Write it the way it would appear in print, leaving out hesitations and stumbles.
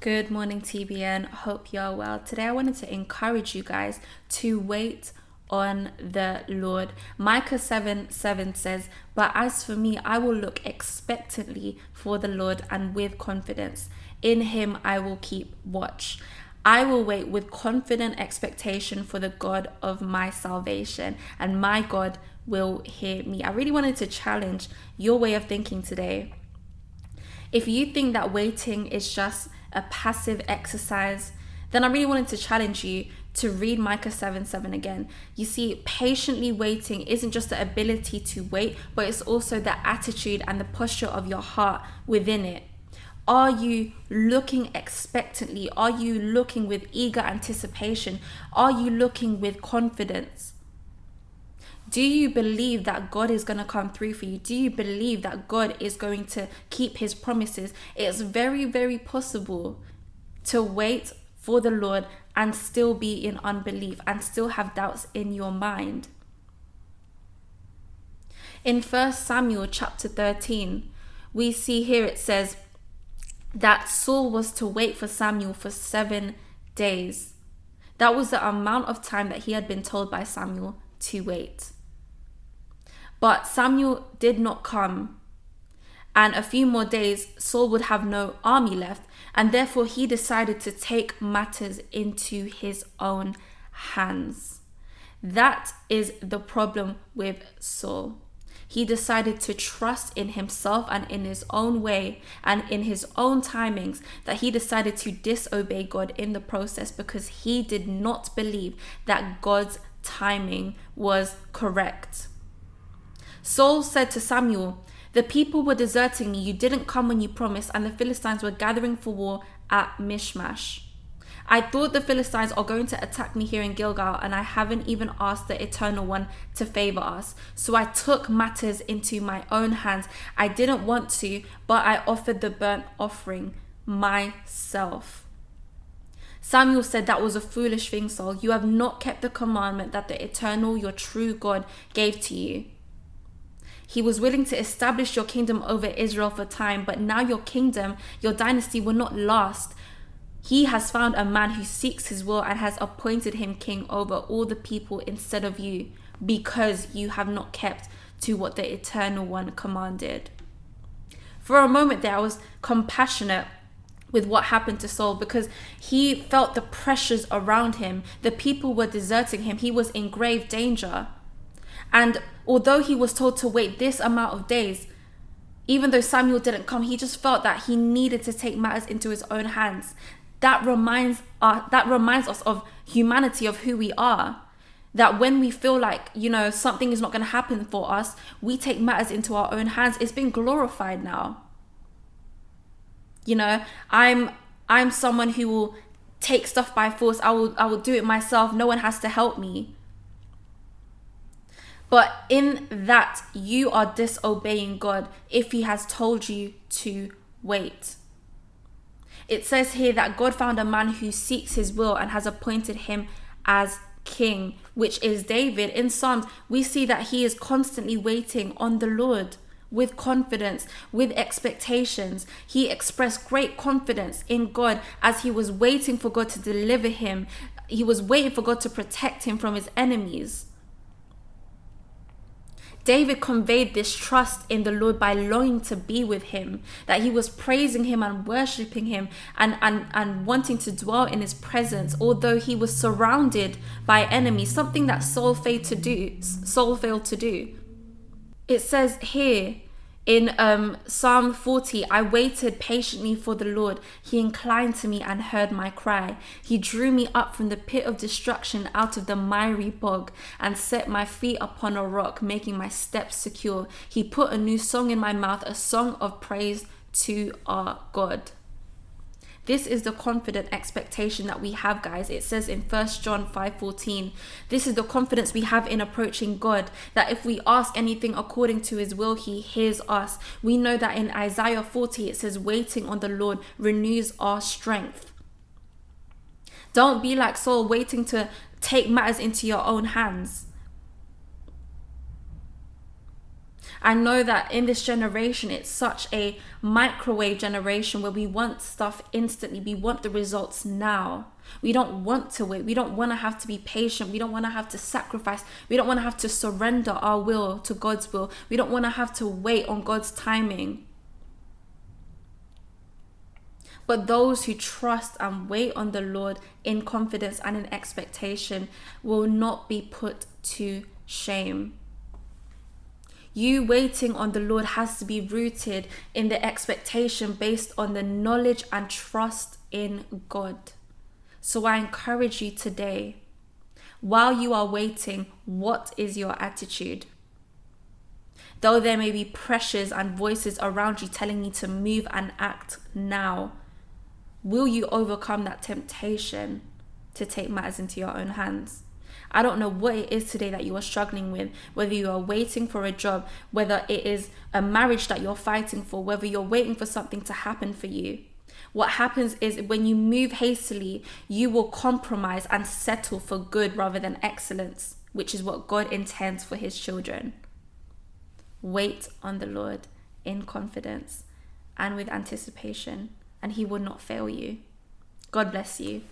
Good morning, TBN. Hope you're well. Today, I wanted to encourage you guys to wait on the Lord. Micah 7:7 says, "But as for me, I will look expectantly for the Lord and with confidence. In him I will keep watch. I will wait with confident expectation for the God of my salvation, and my God will hear me." I really wanted to challenge your way of thinking today. If you think that waiting is just a passive exercise, then I really wanted to challenge you to read Micah 7:7 again. You see, patiently waiting isn't just the ability to wait, but it's also the attitude and the posture of your heart within it. Are you looking expectantly? Are you looking with eager anticipation? Are you looking with confidence? Do you believe that God is going to come through for you? Do you believe that God is going to keep his promises? It's very, very possible to wait for the Lord and still be in unbelief and still have doubts in your mind. In 1 Samuel chapter 13, we see here it says that Saul was to wait for Samuel for 7 days. That was the amount of time that he had been told by Samuel to wait. But Samuel did not come, and a few more days Saul would have no army left, and therefore he decided to take matters into his own hands. That is the problem with Saul. He decided to trust in himself and in his own way and in his own timings, that he decided to disobey God in the process because he did not believe that God's timing was correct. Saul said to Samuel, "The people were deserting me. You didn't come when you promised, and the Philistines were gathering for war at Mishmash. I thought the Philistines are going to attack me here in Gilgal, and I haven't even asked the Eternal One to favor us. So I took matters into my own hands. I didn't want to, but I offered the burnt offering myself." Samuel said, "That was a foolish thing, Saul. You have not kept the commandment that the Eternal, your true God, gave to you. He was willing to establish your kingdom over Israel for time, but now your kingdom, your dynasty will not last. He has found a man who seeks his will and has appointed him king over all the people instead of you, because you have not kept to what the Eternal One commanded." For a moment there, I was compassionate with what happened to Saul because he felt the pressures around him. The people were deserting him. He was in grave danger. And although he was told to wait this amount of days, even though Samuel didn't come, he just felt that he needed to take matters into his own hands. That reminds us of humanity, of who we are. That when we feel like, something is not going to happen for us, we take matters into our own hands. It's been glorified now. I'm someone who will take stuff by force. I will do it myself. No one has to help me. But in that, you are disobeying God if he has told you to wait. It says here that God found a man who seeks his will and has appointed him as king, which is David. In Psalms, we see that he is constantly waiting on the Lord with confidence, with expectations. He expressed great confidence in God as he was waiting for God to deliver him. He was waiting for God to protect him from his enemies. David conveyed this trust in the Lord by longing to be with him, that he was praising him and worshiping him and wanting to dwell in his presence, although he was surrounded by enemies, something that Saul failed to do. It says here in Psalm 40, "I waited patiently for the Lord. He inclined to me and heard my cry. He drew me up from the pit of destruction, out of the miry bog, and set my feet upon a rock, making my steps secure. He put a new song in my mouth, a song of praise to our God." This is the confident expectation that we have, guys. It says in 1 John 5:14, this is the confidence we have in approaching God, that if we ask anything according to his will, he hears us. We know that in Isaiah 40, it says, "Waiting on the Lord renews our strength." Don't be like Saul, waiting to take matters into your own hands. I know that in this generation, it's such a microwave generation where we want stuff instantly. We want the results now. We don't want to wait. We don't want to have to be patient. We don't want to have to sacrifice. We don't want to have to surrender our will to God's will. We don't want to have to wait on God's timing. But those who trust and wait on the Lord in confidence and in expectation will not be put to shame. You waiting on the Lord has to be rooted in the expectation based on the knowledge and trust in God. So I encourage you today, while you are waiting, what is your attitude? Though there may be pressures and voices around you telling you to move and act now, will you overcome that temptation to take matters into your own hands? I don't know what it is today that you are struggling with, whether you are waiting for a job, whether it is a marriage that you're fighting for, whether you're waiting for something to happen for you. What happens is when you move hastily, you will compromise and settle for good rather than excellence, which is what God intends for his children. Wait on the Lord in confidence and with anticipation, and he will not fail you. God bless you.